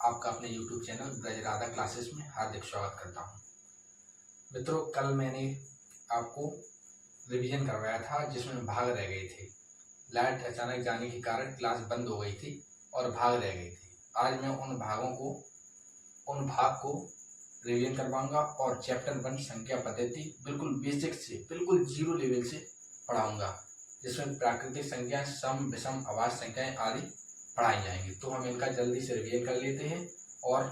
आपका अपने YouTube channel Braj Radha classes में हार्दिक स्वागत करता हूं। मित्रों, कल मैंने आपको रिवीजन करवाया था जिसमें भाग रह गए थे। लाइट अचानक जाने के कारण क्लास बंद हो गई थी और भाग रह गए थे। आज मैं उन भाग को रिवीजन करवाऊंगा और चैप्टर 1 संख्या पद्धति बिल्कुल बेसिक से, बिल्कुल जीरो लेवल से पढ़ाऊंगा, जिसमें प्राकृतिक संख्या, सम, विषम, अभाज्य संख्याएं आदि पढ़ाई जाएंगी। तो हम इनका जल्दी से रिवीजन कर लेते हैं और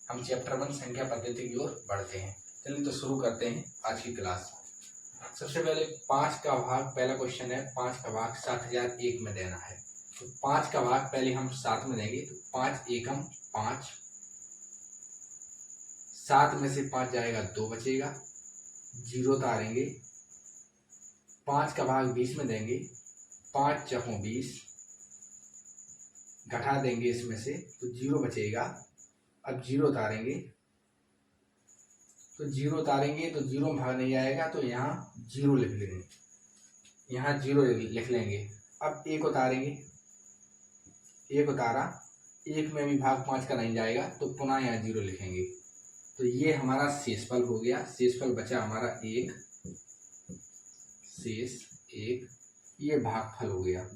हम चैप्टर 1 संख्या पद्धति की ओर बढ़ते हैं। चलिए तो शुरू करते हैं आज की क्लास। सबसे पहले 5 का भाग, पहला क्वेश्चन है 5 का भाग 7001 में देना है। तो 5 का भाग पहले हम 7 में देंगे। तो 5 एकम 5, 7 में से 5 जाएगा 2 बचेगा, 0 उतारेंगे। 5 का भाग 20 में देंगे, 5 चौकों 20, घटा देंगे इसमें से तो 0 बचेगा। अब 0 उतारेंगे तो 0 भाग नहीं आएगा, तो यहाँ 0 लिख लेंगे, यहाँ 0 लिख लेंगे। अब 1 उतारेंगे, 1 उतारा, 1 में भी भाग 5 का नहीं जाएगा तो पुनः यहाँ 0 लिखेंगे। तो ये हमारा शेषफल हो गया। शेषफल बचा हमारा 1, शेष 1, ये भागफल हो गया।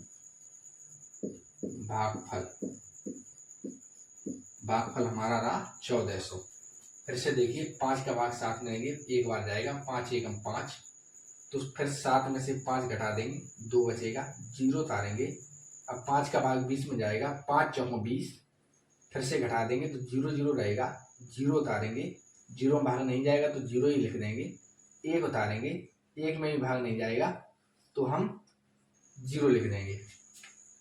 भागफल हमारा रहा 1400। फिर से देखिए, 5 का भाग 7 में देंगे, एक बार जाएगा, 5 एकम 5, तो फिर 7 में से 5 घटा देंगे, 2 बचेगा, 0 उतारेंगे। अब 5 का भाग 20 में जाएगा, 5 चौकों 20, फिर से घटा देंगे तो 0 0 रहेगा, 0 उतारेंगे, 0 में भाग नहीं जाएगा तो 0 ही लिख देंगे। 1 उतारेंगे, 1 में भी भाग नहीं जाएगा तो हम 0 लिख देंगे।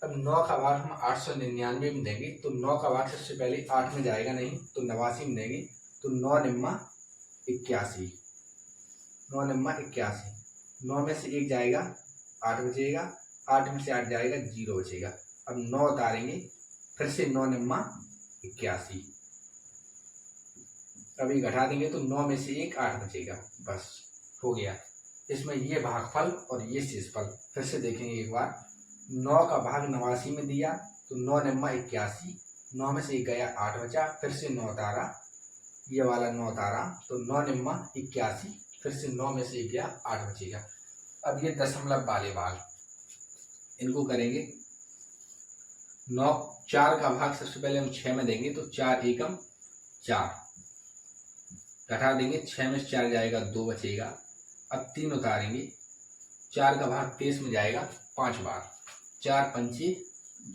अब 9 का भाग हम 899 में देंगे। तो 9 का भाग सबसे पहले 8 में जाएगा नहीं, तो 89 में देंगे। तो 9 निम्मा 81, 9 निम्मा 81, 9 में से 1 जाएगा, 8 बचेगा, 8 में से 8 जाएगा, 0 बचेगा। अब 9 उतारेंगे, फिर से 9 निम्मा 81, अभी घटा देंगे तो 9 में से 1 8 बचेगा, बस हो गया। इसमें ये भागफल और ये शेषफल फिर से देखेंगे एक बार। 9 का भाग 89 में दिया, तो 9 निम्मा 81, 9 में से 1 गया, 8 बचा, फिर से 9 उतारा, ये वाला 9 उतारा, तो 9 निम्मा 81, फिर से 9 में से 1 गया, 8 बचेगा। अब ये दशमलव वाले भाग, इनको करेंगे। 4 का भाग सबसे पहले हम 6 में देंगे। तो 4 एकम 4, घटा देंगे, 6 में से 4 जाएगा, 2 बचेगा। अब 3 उतारेंगे, 4 का भाग 23 में जाएगा 5 बार, 4 पंचे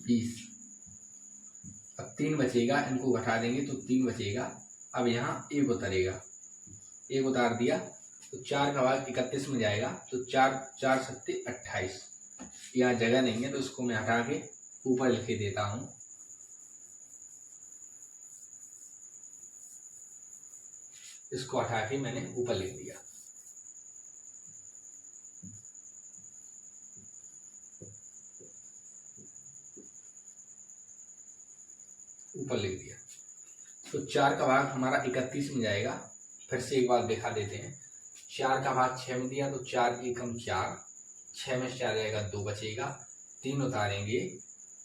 20, अब 3 बचेगा, इनको घटा देंगे तो 3 बचेगा। अब यहाँ 1 उतरेगा, 1 उतार दिया तो 4 का भाग 31 में जाएगा, तो 4 4 सत्ते 28, यहाँ जगह नहीं है तो इसको मैं हटा के ऊपर लिख देता हूँ। इसको हटा के मैंने ऊपर लिख दिया। ऊपर लिख दिया। तो 4 का भाग हमारा 31 में जाएगा। फिर से एक बार दिखा देते हैं। 4 का भाग 6 में दिया, तो 4 एकम 4, 6 में से 4 जाएगा, 2 बचेगा। 3 उतारेंगे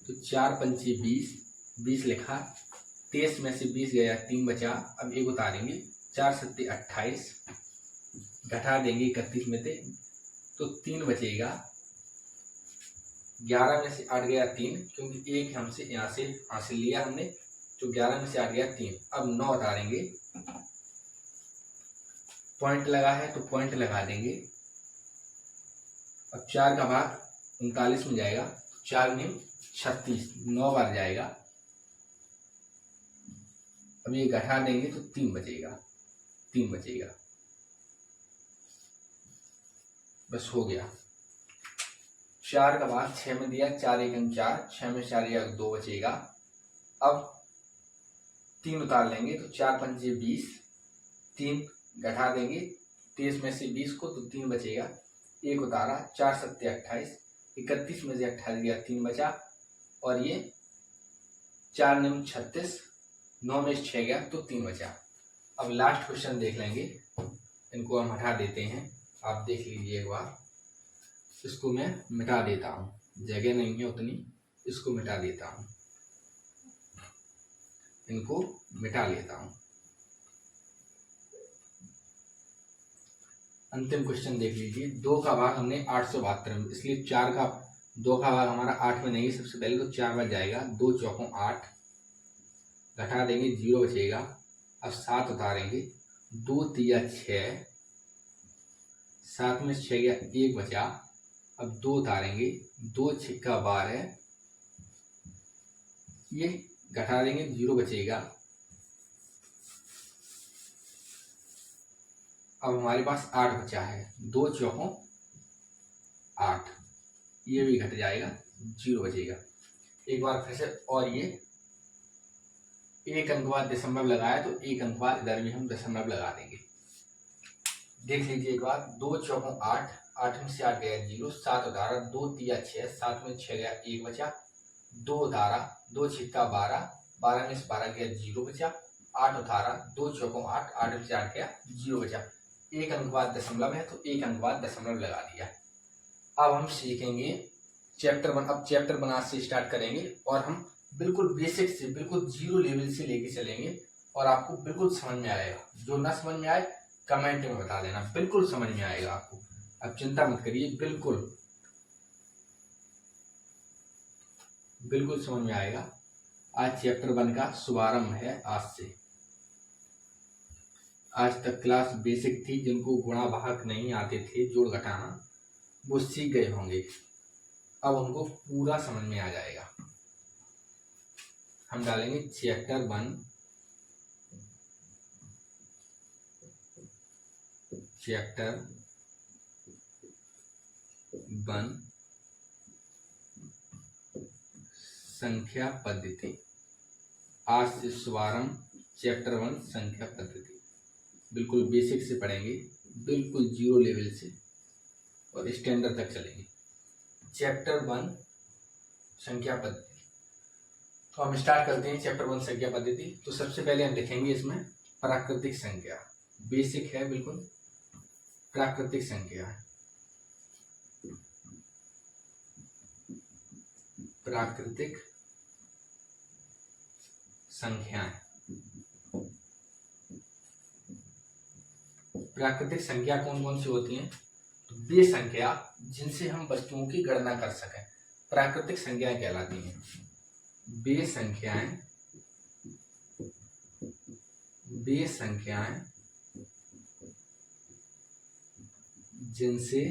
तो 4 पंचे 20, 20 लिखा, 23 में से 20 गया, 3 बचा। अब 1 उतारेंगे, 4 सत्ते 28, घटा देंगे 31 में से तो 3 बचेगा। 11 में से 8 गया 3, क्योंकि 1 हमसे यहाँ से हासिल लिया हमने, तो 11 में से 8 गया 3। अब 9 उतारेंगे, पॉइंट लगा है तो पॉइंट लगा देंगे। अब 4 का भाग 39 में जाएगा, 4 निम 36, 9 बार जाएगा। अब ये घटा देंगे तो 3 बचेगा, 3 बचेगा, बस हो गया। 4 का भाग 6 में दिया, 4 एकम 4, 6 में 4 या 2 बचेगा। अब 3 उतार लेंगे, तो 4 पंचे 20, 3 घटा देंगे 23 में से 20 को, तो 3 बचेगा। 1 उतारा, 4 सत्ते 28, 31 में से 28 गया, 3 बचा। और ये 4 निम 36, 9 में से 6 गया तो 3 बचा। अब लास्ट क्वेश्चन देख लेंगे, इनको हम हटा देते हैं, आप देख लीजिए एक बार। इसको मैं मिटा देता हूँ, जगह नहीं है उतनी, इसको मिटा देता हूँ। इनको मिटा लेता हूं। अंतिम क्वेश्चन देख लीजिए। 2 का भाग हमने 872 में, इसलिए 4 का 2 का भाग हमारा 8 में नहीं है। सबसे पहले तो 4 बार जाएगा, 2 चौकों 8, घटा देंगे 0 बचेगा। अब 7 उतारेंगे, 2 तिया 6, 7 में 6 गया 1 बचा। अब 2 उतारेंगे, 2 छिक्का 12, ये घटा देंगे 0 बचेगा। अब हमारे पास 8 बचा है, 2 चौकों 8, ये भी घट जाएगा, 0 बचेगा। एक बार फिर से, और ये 1 अंक बाद दशमलव लगाया तो 1 अंक बाद इधर भी हम दशमलव लगा देंगे। देख लीजिए एक बार, 2 चौकों 8, 8 में से 8 गया 0, 7 उतारा, 2 तिया 6, 7 में 6 गया 1 बचा, 2 उतारा, 2 छिक्का 12, 12 में से 12 गया 0 बचा, 8 उतारा, 2 चौकों 8, 8 में से 8 गया 0 बचा। 1 अंक बाद दशमलव है तो 1 अंक बाद दशमलव लगा दिया। अब हम सीखेंगे चैप्टर 1। अब चैप्टर 1 आज से स्टार्ट करेंगे और हम बिल्कुल बेसिक से, बिल्कुल 0 लेवल से लेके चलेंगे और आपको बिल्कुल समझ में आएगा। जो ना समझ में आए कमेंट में बता देना, बिल्कुल समझ में आएगा आपको। अब चिंता मत करिए, बिल्कुल बिल्कुल समझ में आएगा। आज चैप्टर 1 का शुभारंभ है आज से। आज तक क्लास बेसिक थी, जिनको गुणा भाग नहीं आते थे, जोड़ घटाना, वो सीख गए होंगे। अब उनको पूरा समझ में आ जाएगा। हम डालेंगे चैप्टर 1, चैप्टर 1 संख्या पद्धति। आज से शुभारंभ चैप्टर 1 संख्या पद्धति। बिल्कुल बेसिक से पढ़ेंगे, बिल्कुल 0 लेवल से और स्टैंडर्ड तक चलेंगे। चैप्टर 1 संख्या पद्धति। तो हम स्टार्ट करते हैं चैप्टर 1 संख्या पद्धति। तो सबसे पहले हम लिखेंगे इसमें प्राकृतिक संख्या। बेसिक है बिल्कुल, प्राकृतिक संख्या। प्राकृतिक संख्याएं। प्राकृतिक संख्या कौन कौन सी होती हैं? तो वे संख्या जिनसे हम वस्तुओं की गणना कर सकें, प्राकृतिक संख्याएं कहलाती हैं। वे संख्याएं जिनसे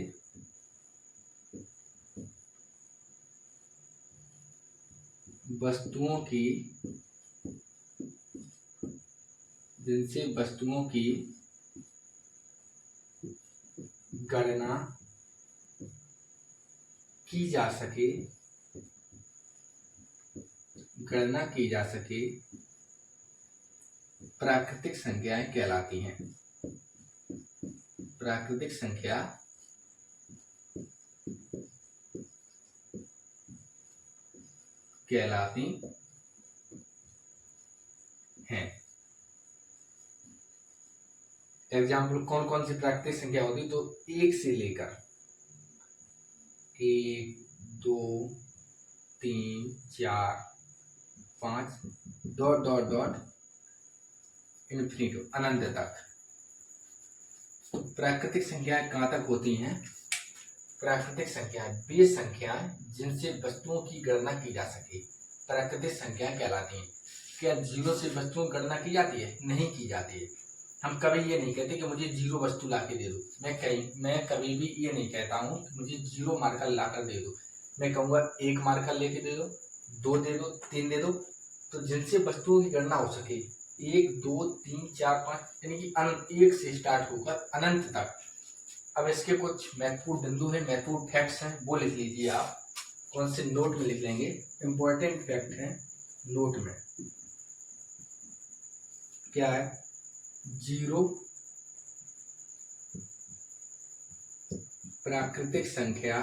वस्तुओं की गणना की जा सके, प्राकृतिक संख्याएं कहलाती हैं। प्राकृतिक संख्या कहलाती हैं। एग्जाम्पल कौन कौन सी प्राकृतिक संख्या होती? तो 1 से लेकर 1, 2, 3, 4, 5 डॉट डॉट डॉट इन्फिनिटी, अनंत तक। तो प्राकृतिक संख्याएं कहां तक होती हैं? प्राकृतिक संख्याएं वे संख्याएं जिनसे वस्तुओं की गणना की जा सके, प्राकृतिक संख्याएं कहलाती हैं। क्या 0 से वस्तुओं की गणना की जाती है? नहीं की जाती है। हम कभी ये नहीं कहते कि मुझे 0 वस्तु ला के दे दो। मैं कभी भी ये नहीं कहता हूँ कि मुझे 0 मार्कर लाकर दे दो। मैं कहूँगा 1 मार्कर लेके दे दो, 2 दे दो, 3 दे दो। तो जिनसे वस्तुओं की गणना हो सके, 1, 2, 3, 4, 5, यानी कि 1 से स्टार्ट होकर अनंत तक। अब इसके कुछ महत्वपूर्ण बिंदु हैं, महत्वपूर्ण फैक्ट्स हैं, वो लिख लीजिए आप। कौन से? नोट में लिख लेंगे। इंपॉर्टेंट फैक्ट है नोट में। क्या है? 0 प्राकृतिक संख्या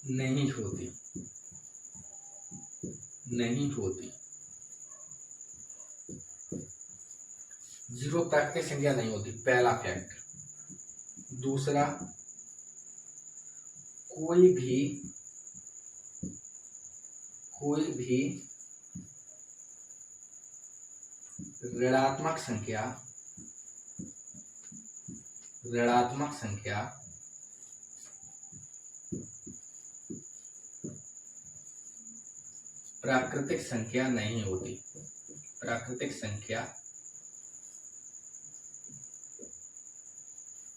नहीं होती। 0 प्राकृतिक संख्या नहीं होती, पहला फैक्ट। दूसरा, कोई भी ऋणात्मक संख्या प्राकृतिक संख्या नहीं होती। प्राकृतिक संख्या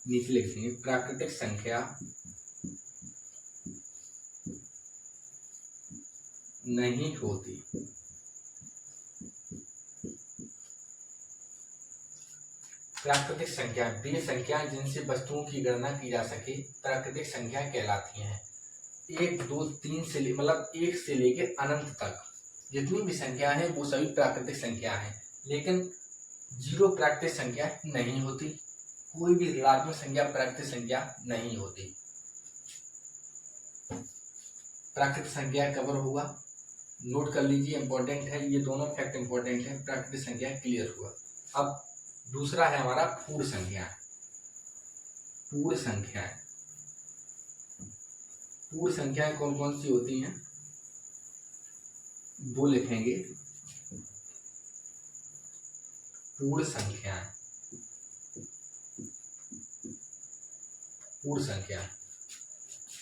नीचे लिख देंगे, प्राकृतिक संख्या नहीं होती। प्राकृतिक संख्या वे संख्याएं जिनसे वस्तुओं की गणना की जा सके प्राकृतिक संख्या कहलाती हैं। 1 2 3 से मतलब 1 से लेकर अनंत तक जितनी भी संख्या है वो सभी प्राकृतिक संख्या है, लेकिन 0 प्राकृतिक संख्या नहीं होती। कोई भी ऋणात्मक संख्या प्राकृतिक संख्या नहीं होती। प्राकृतिक संख्या कवर हुआ, नोट कर लीजिए, इंपॉर्टेंट है, ये दोनों फैक्ट इंपॉर्टेंट है। प्राकृतिक संख्या क्लियर हुआ। अब दूसरा है हमारा पूर्ण संख्या। पूर्ण संख्याएं कौन कौन सी होती हैं वो लिखेंगे। पूर्ण संख्याएं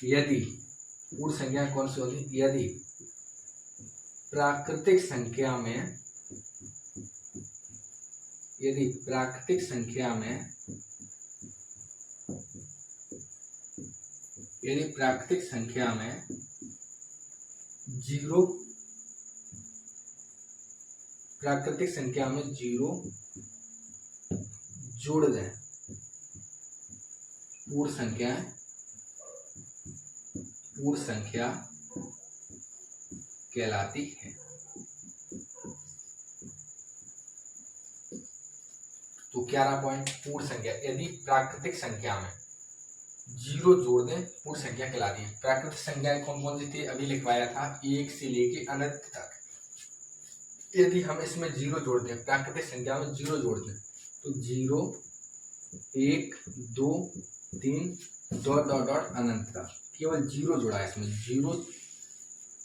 यदि पूर्ण संख्याएं कौन सी होती, यदि प्राकृतिक संख्या में जीरो जोड़ दें, पूर्ण संख्या कहलाती है। तो 11 पॉइंट, पूर्ण संख्या यदि प्राकृतिक संख्या में 0 जोड़ दें पूर्ण संख्या कहलाती है। प्राकृतिक संख्याएं कौन कौन सी थी अभी लिखवाया था, 1 से लेके अनंत तक। यदि हम इसमें 0 जोड़ दें, प्राकृतिक संख्या में 0 जोड़ दें तो 0 1 2 3 डॉट डॉट डॉट अनंत तक, केवल 0 जोड़ा है इसमें।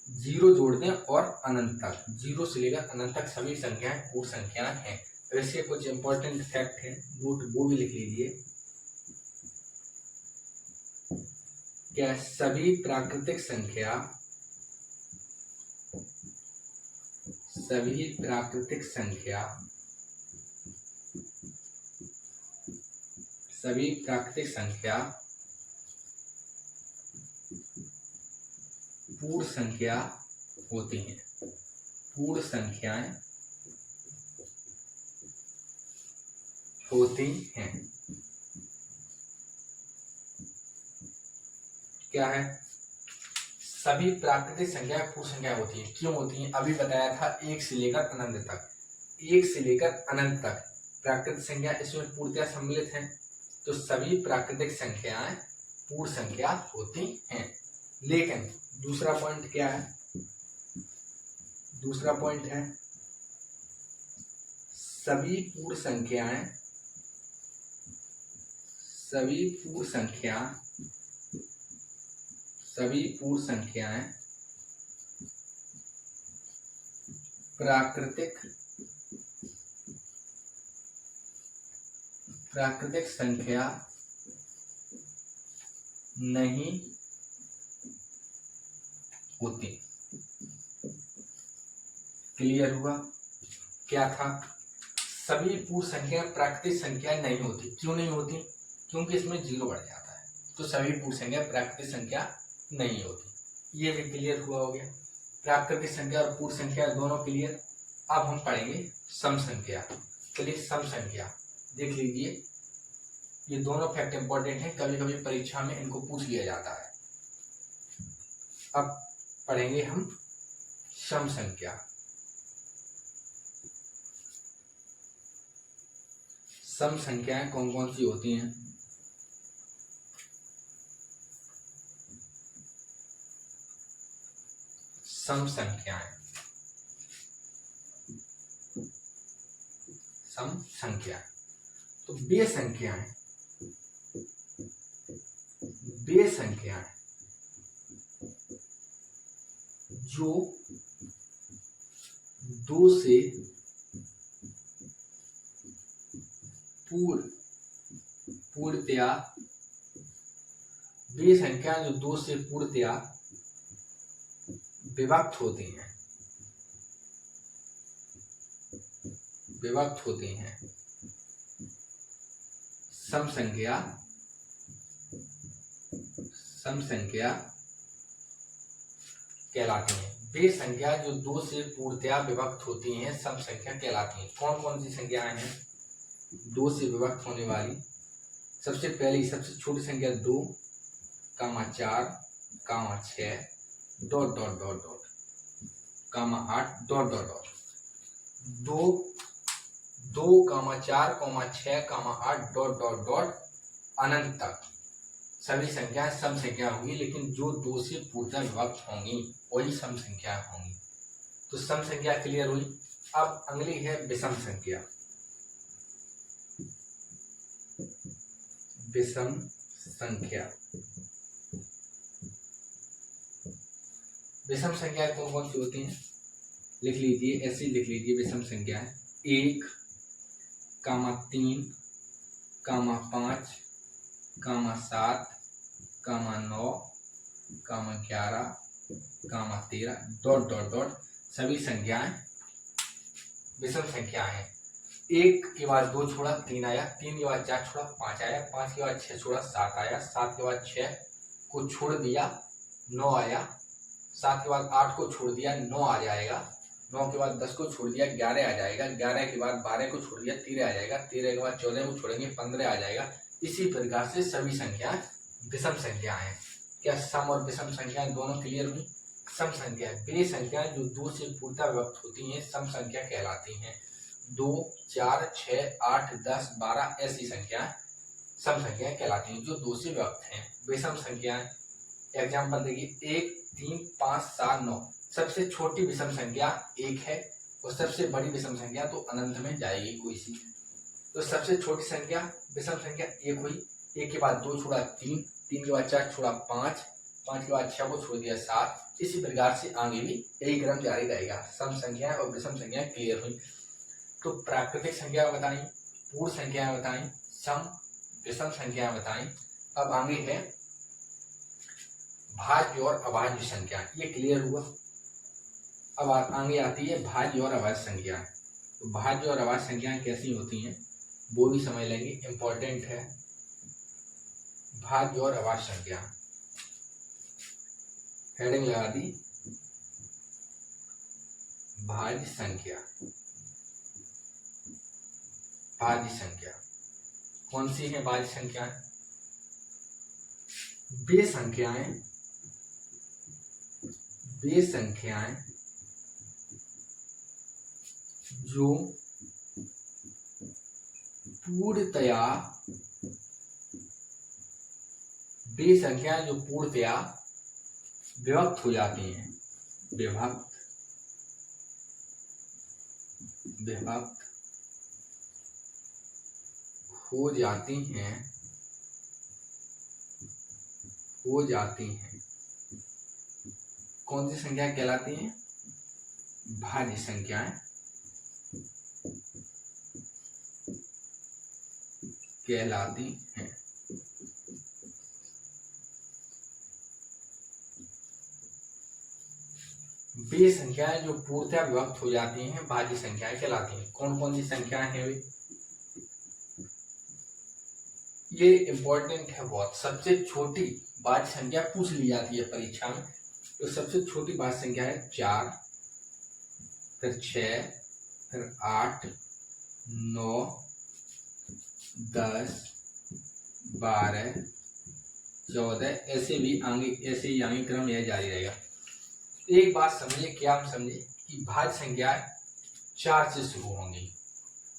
0 जोड़ दें और अनंत तक, 0 से लेकर अनंत तक सभी संख्याएं पूर्ण संख्याएं हैं। वैसे कुछ इंपॉर्टेंट फैक्ट है, वो भी लिख लीजिए। क्या सभी प्राकृतिक संख्या पूर्ण संख्या होती हैं। पूर्ण संख्याएं होती हैं। क्या है, सभी प्राकृतिक संख्याएं पूर्ण संख्या होती हैं। क्यों होती हैं अभी बताया था, 1 से लेकर अनंत तक। 1 से लेकर अनंत तक प्राकृतिक संख्या इसमें पूर्णतः सम्मिलित है, तो सभी प्राकृतिक संख्याएं पूर्ण संख्या होती हैं। लेकिन दूसरा पॉइंट क्या है, दूसरा पॉइंट है सभी पूर्ण संख्याएं प्राकृतिक संख्या नहीं होती। क्लियर हुआ? क्या था, सभी पूर्ण संख्या प्राकृतिक संख्या नहीं होती। क्यों नहीं होती? क्योंकि इसमें 0 बढ़ जाता है, तो सभी पूर्ण संख्या प्राकृतिक संख्या नहीं होती। ये भी क्लियर हुआ हो गया। प्राकृतिक संख्या और पूर्ण संख्या दोनों क्लियर। अब हम पढ़ेंगे सम संख्या। चलिए सम संख्या देख लीजिए, ये दोनों फैक्ट इंपॉर्टेंट है, कभी कभी परीक्षा में इनको पूछ लिया जाता है। अब पढ़ेंगे हम सम संख्या। सम संख्याएं कौन कौन सी होती हैं? सम संख्याएं, तो वे संख्याएं जो दो से पूर्णतया वे संख्या जो दो से पूर्णतया विभक्त होते हैं सम संख्या कहलाती हैं। वे संख्या जो दो से पूर्णतया विभक्त होती हैं सम संख्या कहलाती हैं। कौन कौन सी संख्याएं हैं दो से विभक्त होने वाली? सबसे पहली सबसे छोटी संख्या 2, 4, 6 dot dot dot dot 8 dot dot dot 2, 4, 6, 8 dot dot dot अनंत तक सभी संख्याएं सम संख्या होंगी, लेकिन जो दो से पूर्णतः विभक्त होंगी वही सम संख्या होंगी। तो सम संख्या क्लियर हुई। अब अगली है विषम संख्या। विषम संख्या कौन कौन सी होती हैं लिख लीजिए, ऐसे लिख लीजिए। विषम संख्या 1, 3, 5, 7, 9, 11, 13 डॉट डॉट डॉट सभी संख्याएं विषम संख्या है। 1 के बाद 2 छोड़ा 3 आया, 3 के बाद 4 छोड़ा 5 आया, 5 के बाद 6 छोड़ा 7 आया, 7 के बाद 6 को छोड़ दिया 9 आया, 7 के बाद 8 को छोड़ दिया 9 आ जाएगा, 9 के बाद 10 को छोड़ दिया 11 आ जाएगा, 11 के बाद 12 को छोड़ दिया 13 आ जाएगा, 13 के बाद 14 को छोड़ेंगे 15 आ जाएगा। इसी प्रकार से सभी संख्याएं विषम संख्या है। क्या सम और विषम संख्याएं दोनों क्लियर हुई? सम संख्या वे संख्याएं जो दो से पूर्णतः विभक्त होती हैं सम संख्या कहलाती हैं। 2, 4, 6, 8, 10, 12 ऐसी संख्याएं सम संख्याएं कहलाती हैं जो दो से विभक्त हैं। विषम संख्याएं एग्जाम्पल देखिए 1, 3, 5, 7, 9 सबसे छोटी विषम संख्या 1 है और सबसे बड़ी विषम संख्या तो अनंत में जाएगी कोई सी। तो सबसे छोटी संख्या विषम संख्या 1 हुई, 1 के बाद 2 छोड़ा 3, 3 के बाद 4 छोड़ा 5, 5 के बाद 6 को छोड़ दिया 7। इसी प्रकार से आगे भी यही क्रम जारी रहेगा। सम संख्याएं और विषम संख्याएं क्लियर हुई। तो प्राकृतिक संख्या बताई, पूर्ण संख्याएं बताई, सम विषम संख्याएं बताई। अब आगे है भाज्य और अभाज्य संख्या, ये क्लियर हुआ। अब आगे आती है भाज्य और अभाज्य संख्या। तो भाज्य और अभाज्य संख्याएं कैसी होती हैं वो भी समझ लेंगे, इंपॉर्टेंट है। भाज्य और अभाज्य संख्या हेडिंग लगा दी, भाज्य संख्या। भाज्य संख्या कौन सी है? भाज्य संख्याएं वे संख्याएं जो पूर्णतया विभक्त हो जाती हैं। विभक्त हो जाती हैं कौन सी संख्या कहलाती हैं? भाज्य संख्याएं कहलाती हैं। वे संख्याएं जो पूर्णतः विभक्त हो जाती हैं भाज्य संख्याएं कहलाती हैं। कौन कौन सी संख्याएं हैं वे? ये इंपॉर्टेंट है बहुत। सबसे छोटी भाज्य संख्या पूछ ली जाती है परीक्षा में। तो सबसे छोटी भाज्य संख्या है 4, फिर 6, फिर 8, 9, 10, 12, 14 ऐसे भी आगे क्रम यह जारी रहेगा। एक बात समझिए, क्या हम समझे कि भाज्य संख्या 4 से शुरू होंगी,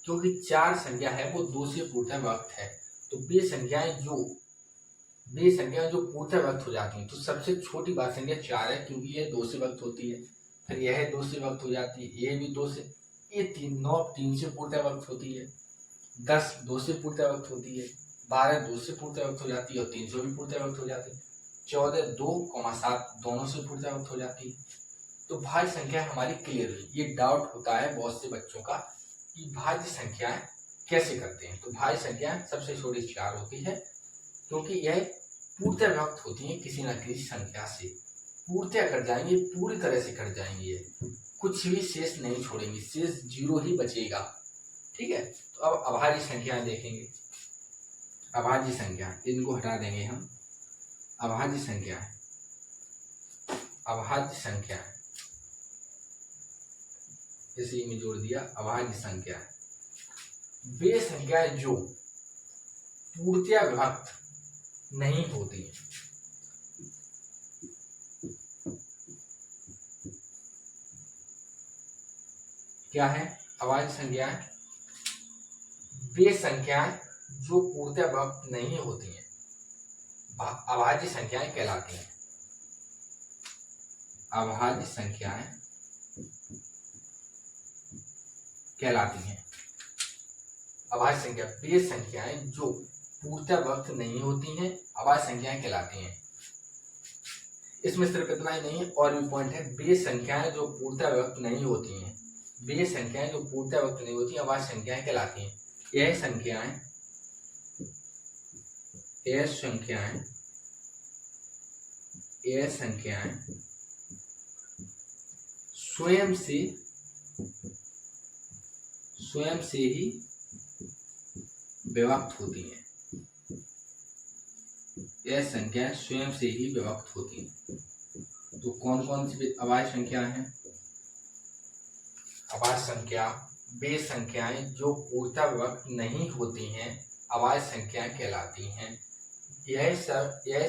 क्योंकि 4 संख्या है वो 2 से पूर्णतः विभक्त है। तो वे संख्याएं जो पूर्णतः विभक्त हो जाती हैं, तो सबसे छोटी भाज्य संख्या 4 है क्योंकि यह 2 से विभक्त होती है, फिर यह 2 से विभक्त हो जाती है, ये भी 2 से, ये 9 3 से पूर्णतः विभक्त होती है, 10 2 से पूर्णतः विभक्त होती है, 12 2 से पूर्णतः विभक्त हो जाती है और 300 भी पूर्णतः विभक्त हो जाती है, 14 2, 7 दोनों से पूर्णतः विभक्त हो जाती है, तो भाज्य संख्या हमारी क्लियर हुई। ये डाउट होता है बहुत से बच्चों का कि भाज्य संख्याएं कैसे करते हैं। तो भाज्य संख्याएं सबसे छोटी 4 होती है, क्योंकि यह पूर्णतः विभक्त होती है किसी न किसी संख्या से। पूर्णतः कट जाएंगे, पूरी तरह से कट जाएंगे, कुछ भी शेष नहीं छोड़ेंगे, शेष 0 ही बचेगा। ठीक है, तो अब अभाज्य संख्याएं देखेंगे। अभाज्य संख्या इनको हटा देंगे हम। अभाज्य संख्या, अभाज्य संख्या इसी में जोड़ दिया। अभाज्य संख्या वे संख्याएं जो पूर्णतया विभक्त नहीं होती हैं। क्या है अभाज्य संख्याएं? वे संख्याएं जो पूर्णतया विभक्त नहीं होती हैं अभाज्य संख्याएं कहलाती हैं। अभाज्य संख्याएं कहलाती हैं। अभाज्य संख्या वे संख्याएं जो पूर्णतया विभक्त नहीं होती हैं अभाज्य संख्याएं कहलाती हैं। इसमें सिर्फ इतना ही नहीं है, और भी पॉइंट है। वे संख्याएं जो पूर्णतया विभक्त नहीं होती हैं, वे संख्याएं जो पूर्णतया विभक्त नहीं होती अभाज्य संख्याएं कहलाती हैं। यह संख्याएं स्वयं से ही विभक्त होती हैं। यह संख्याएं स्वयं से ही विभक्त होती हैं। तो कौन कौन सी अभाज्य संख्या हैं? अभाज्य संख्या वे संख्याएं जो पूर्णतः विभक्त नहीं होती हैं अभाज्य संख्याएं कहलाती हैं। यह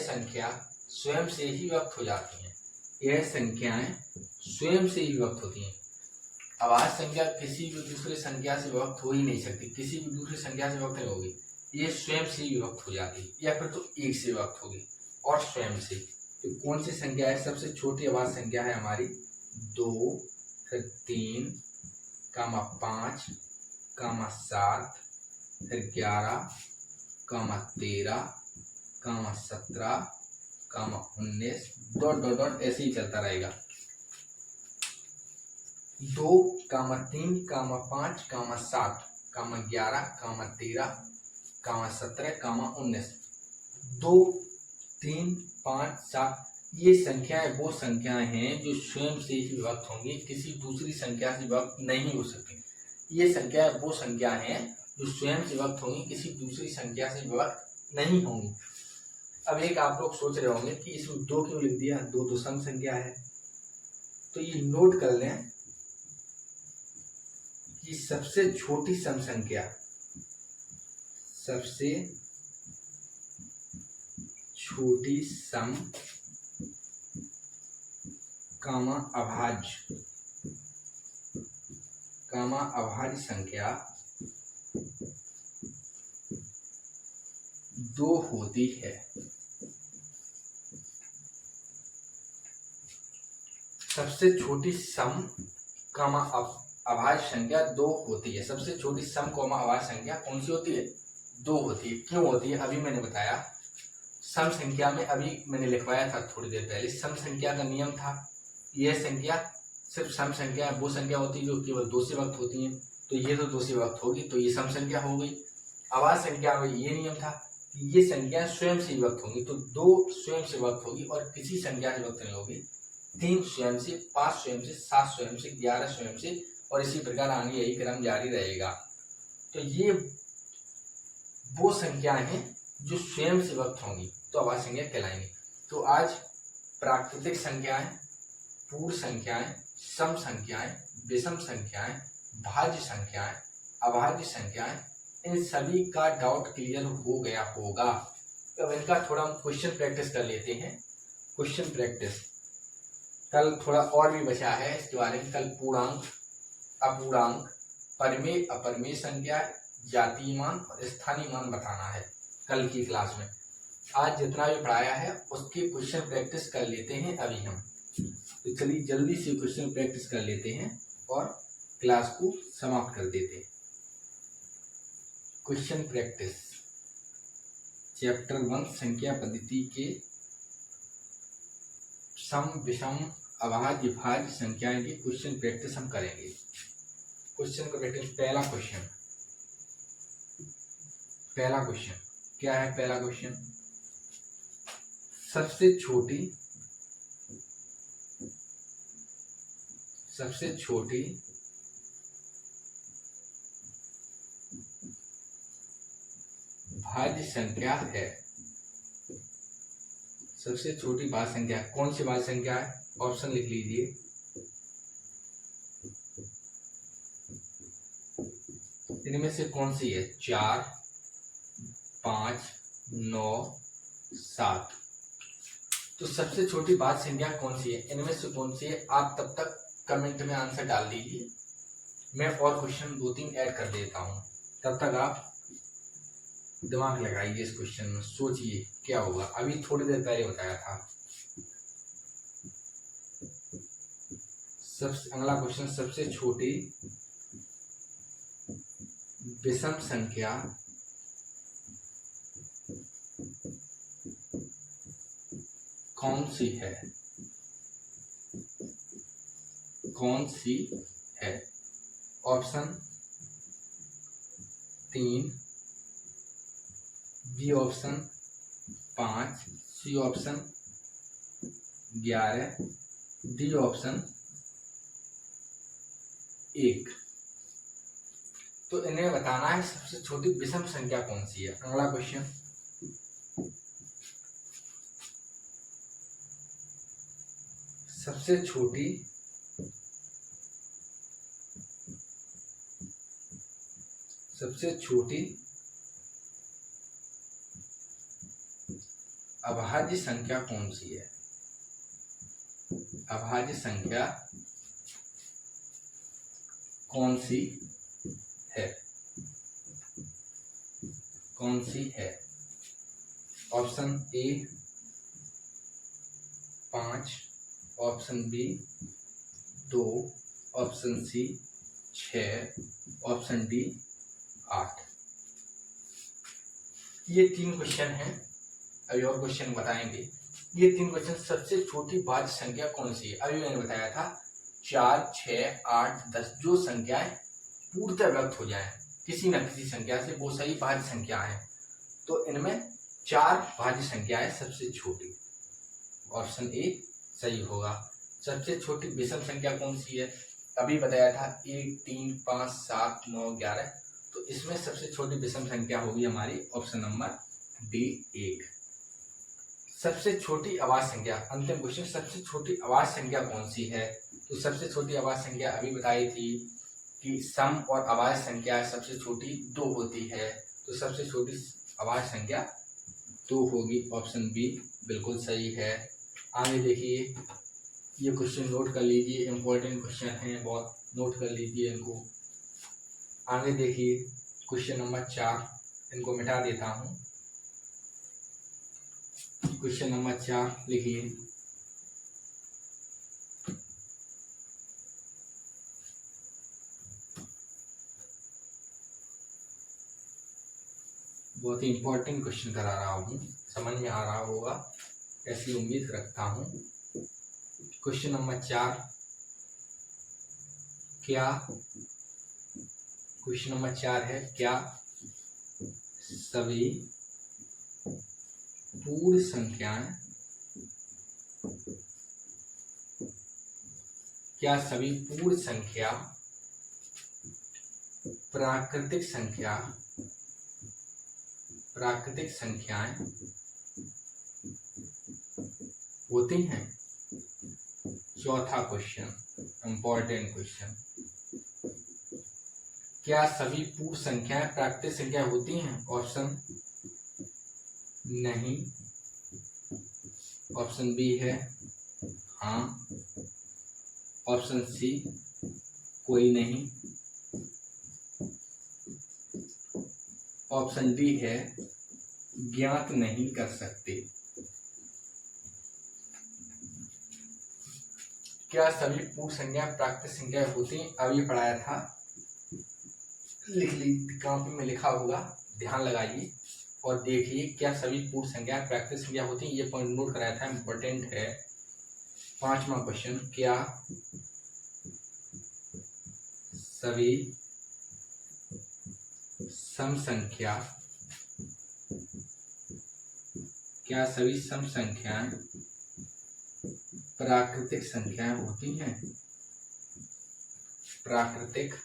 संख्या स्वयं से ही विभक्त हो जाती हैं। यह संख्याएं स्वयं से ही विभक्त होती हैं। अभाज्य संख्या किसी भी दूसरे संख्या से विभक्त हो ही नहीं सकती, किसी भी दूसरी संख्या से विभक्त नहीं होगी। ये स्वयं से ही विभक्त हो जाती है, या फिर तो 1 से विभक्त होगी और स्वयं से। तो कौन सी संख्या है? सबसे छोटी अभाज्य संख्या है हमारी 2, फिर 3, 5, 7, फिर 11, 13, 17, 19 डॉट डॉट डॉट ऐसे ही चलता रहेगा। 2, 3, 5, 7, 11, 13, 17, 19 2, 3, 5, 7 ये संख्याएं वो संख्याएं हैं जो स्वयं से ही विभक्त होंगी, किसी दूसरी संख्या से विभक्त नहीं हो सकती। ये संख्याएं वो संख्या हैं जो स्वयं से विभक्त होंगी, किसी दूसरी संख्या से विभक्त नहीं होंगी। अब एक आप लोग सोच रहे होंगे कि इसमें 2 क्यों लिख दिया? 2 तो सम संख्या है। तो ये नोट कर लें कि सबसे छोटी सम संख्या, सबसे छोटी सम अभाज्य संख्या 2 होती है। सबसे छोटी सम अभाज्य संख्या 2 होती है। सबसे छोटी सम अभाज्य संख्या कौन सी होती है? 2 होती है। क्यों होती है? अभी मैंने बताया। सम संख्या में अभी मैंने लिखवाया था थोड़ी देर पहले, सम संख्या का नियम था। यह संख्या सिर्फ सम संख्या वो संख्या होती है जो केवल 2 से विभक्त होती है। तो ये तो 2 से विभक्त होगी, तो ये सम संख्या हो गई। अभाज्य संख्या में ये नियम था कि ये संख्या स्वयं से विभक्त होंगी। तो 2 स्वयं से विभक्त होगी और किसी संख्या से विभक्त नहीं होगी। 3 स्वयं से, 5 स्वयं से, 7 स्वयं से, 11 स्वयं से, और इसी प्रकार आगे यही क्रम जारी रहेगा। तो ये वो संख्याएं हैं जो स्वयं से विभक्त होंगी, तो अभाज्य संख्या कहलाएंगी। तो आज प्राकृतिक संख्याएं, पूर्ण संख्याएं, सम संख्याएं, विषम संख्याएं, भाज्य संख्याएं, अभाज्य संख्याएं, इन सभी का डाउट क्लियर हो गया होगा। तो अब इनका थोड़ा हम क्वेश्चन प्रैक्टिस कर लेते हैं। क्वेश्चन प्रैक्टिस कल थोड़ा और भी बचा है इसके बारे में। कल पूर्णांक, अपूर्णांक, परिमेय, अपरिमेय संख्या, जातीय मान और स्थानीय मान बताना है कल की क्लास में। आज जितना भी पढ़ाया है उसकी क्वेश्चन प्रैक्टिस कर लेते हैं अभी हम। तो चलिए जल्दी से क्वेश्चन प्रैक्टिस कर लेते हैं और क्लास को समाप्त कर देते हैं। क्वेश्चन प्रैक्टिस चैप्टर 1 संख्या पद्धति के सम, विषम, अभाज्य भाज्य संख्याएं की क्वेश्चन प्रैक्टिस हम करेंगे। क्वेश्चन को प्रैक्टिस, पहला क्वेश्चन क्या है? पहला क्वेश्चन, सबसे छोटी भाज्य संख्या है। सबसे छोटी भाज्य संख्या कौन सी भाज्य संख्या है? ऑप्शन लिख लीजिए। इनमें से कौन सी है? 4, 5, 9, 7। तो सबसे छोटी भाज्य संख्या कौन सी है? इनमें से कौन सी है? आप तब तक कमेंट में आंसर डाल दीजिए, मैं और क्वेश्चन 2-3 ऐड कर देता हूं। तब तक आप दिमाग लगाइए इस क्वेश्चन में, सोचिए क्या होगा। अभी थोड़ी देर पहले बताया था। अगला क्वेश्चन, सबसे छोटी विषम संख्या कौन सी है? Option 3, B option 5, C option 11, D option 1। तो इन्हें बताना है सबसे छोटी विषम संख्या कौन सी है। अगला क्वेश्चन, सबसे छोटी अभाज्य संख्या कौन सी है? अभाज्य संख्या कौन सी है? Option A 5, option B 2, option C 6, option D 8। ये 3 क्वेश्चन हैं। अभी और क्वेश्चन बताएंगे। ये 3 क्वेश्चन, सबसे छोटी भाज्य संख्या कौन सी है? अभी मैंने बताया था 4, 6, 8, 10 जो संख्याएं पूर्णतः व्यक्त हो जाए किसी न किसी संख्या से, वो सही भाज्य संख्या है। तो इनमें 4 भाज्य संख्याएं सबसे छोटी, ऑप्शन ए सही होगा। सबसे छोटी विषम संख्या कौन सी है? अभी बताया था 1, 3, 5, 7, 9, 11। तो इसमें सबसे छोटी विषम संख्या होगी हमारी ऑप्शन नंबर डी 1। सबसे छोटी अभाज्य संख्या, अंतिम क्वेश्चन, सबसे छोटी अभाज्य संख्या कौन सी है? तो सबसे छोटी अभाज्य संख्या अभी बताई थी कि सम और अभाज्य संख्या सबसे छोटी 2 होती है। तो सबसे छोटी अभाज्य संख्या 2 होगी, ऑप्शन बी बिल्कुल सही है। आगे देखिए, ये क्वेश्चन नोट कर लीजिए, इंपॉर्टेंट क्वेश्चन है बहुत, नोट कर लीजिए इनको। आगे देखिए क्वेश्चन नंबर 4, इनको मिटा देता हूं। क्वेश्चन नंबर 4 लिखिए, बहुत ही इंपॉर्टेंट क्वेश्चन करा रहा हूं, समझ में आ रहा होगा ऐसी उम्मीद रखता हूं। क्वेश्चन नंबर 4 क्वेश्चन नंबर 4 है, क्या सभी पूर्ण संख्या प्राकृतिक संख्याएं होती हैं? चौथा क्वेश्चन, इंपॉर्टेंट क्वेश्चन, क्या सभी पूर्ण संख्याएं प्राकृतिक संख्या होती हैं? ऑप्शन नहीं, ऑप्शन बी है हाँ, ऑप्शन सी कोई नहीं, ऑप्शन डी है ज्ञात नहीं कर सकते। क्या सभी पूर्ण संख्या प्राकृतिक संख्या होती हैं? अभी पढ़ाया था, लिख लीजिए, कॉपी में लिखा होगा, ध्यान लगाइए और देखिए क्या सभी पूर्ण संख्या प्राकृतिक संख्या होती हैं। ये पॉइंट नोट कराया था, इम्पोर्टेंट है। 5वां क्वेश्चन, क्या सभी सम संख्याएं प्राकृतिक संख्याएं होती हैं? प्राकृतिक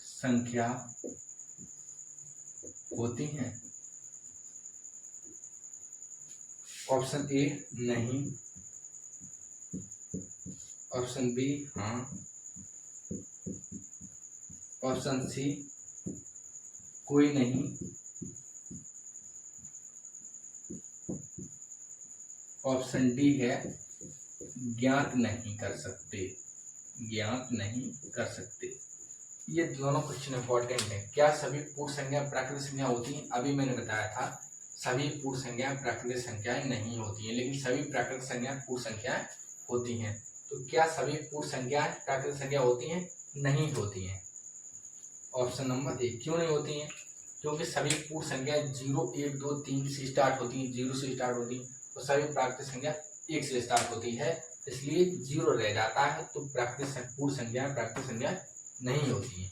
संख्या होती हैं? ऑप्शन ए नहीं, ऑप्शन बी हाँ, ऑप्शन सी कोई नहीं, ऑप्शन डी है ज्ञात नहीं कर सकते, ज्ञात नहीं कर सकते। ये दोनों क्वेश्चन इंपॉर्टेंट है। क्या सभी पूर्ण संख्याएं प्राकृतिक संख्या होती हैं? अभी मैंने बताया था सभी पूर्ण संख्याएं प्राकृतिक संख्याएं नहीं होती हैं, लेकिन सभी प्राकृतिक संख्याएं पूर्ण संख्याएं होती हैं। तो क्या सभी पूर्ण संख्याएं प्राकृतिक संख्या होती हैं? नहीं होती हैं। Option number A. क्यों नहीं होती हैं? क्योंकि सभी पूर्ण संख्याएं 0, 1, 2, 3 से स्टार्ट होती हैं, 0 से स्टार्ट होती हैं, तो सभी प्राकृतिक संख्या 1 से स्टार्ट होती है, इसलिए 0 रह जाता है, तो पूर्ण संख्याएं प्राकृतिक संख्या नहीं होती हैं।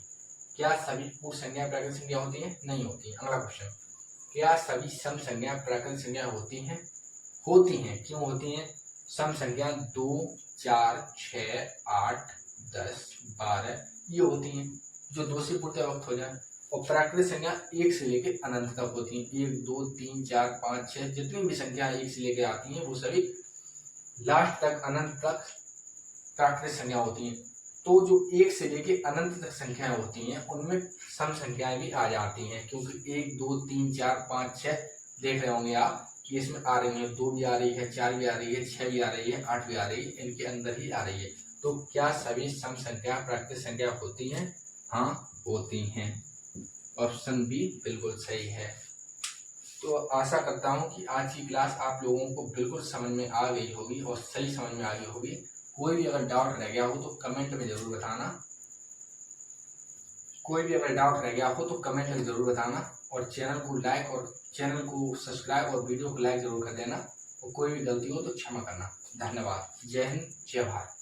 क्या सभी पूर्ण संख्याएं प्राकृतिक संख्या होती हैं? नहीं होती हैं। अगला क्वेश्चन, क्या सभी सम संख्या प्राकृतिक संख्या होती हैं? होती हैं। क्यों होती हैं? सम संख्या 2, 4, 6, 8, 10, 12 ये होती हैं जो 2 से पूर्णतः वक्त हो जाए, और प्राकृतिक संख्या 1 से लेकर अनंत तक होती हैं। 1, 2, 3, 4, 5, 6 जितनी भी संख्या 1 से लेकर आती हैं वो सभी लास्ट तक अनंत तक प्राकृतिक संख्या होती हैं। तो जो 1 से लेके अनंत तक संख्याएं होती हैं उनमें सम संख्याएं भी आ जाती हैं, क्योंकि 1, 2, 3, 4, 5, 6 देख रहे होंगे आप कि इसमें आ रही है, 2 भी आ रही है, 4 भी आ रही है, 6 भी आ रही है, 8 भी आ रही है, इनके अंदर ही आ रही है। तो क्या सभी सम संख्या प्राकृतिक संख्या होती हैं? हाँ होती हैं। ऑप्शन बी बिल्कुल सही है। तो आशा करता हूं कि आज की क्लास आप लोगों को बिल्कुल समझ में आ गई होगी और सही समझ में आ गई होगी। कोई भी अगर डाउट रह गया हो तो कमेंट में जरूर बताना, कोई भी अगर डाउट रह गया हो तो कमेंट में जरूर बताना, और चैनल को लाइक और चैनल को सब्सक्राइब और वीडियो को लाइक जरूर कर देना, और कोई भी गलती हो तो क्षमा करना। धन्यवाद। जय हिंद, जय भारत।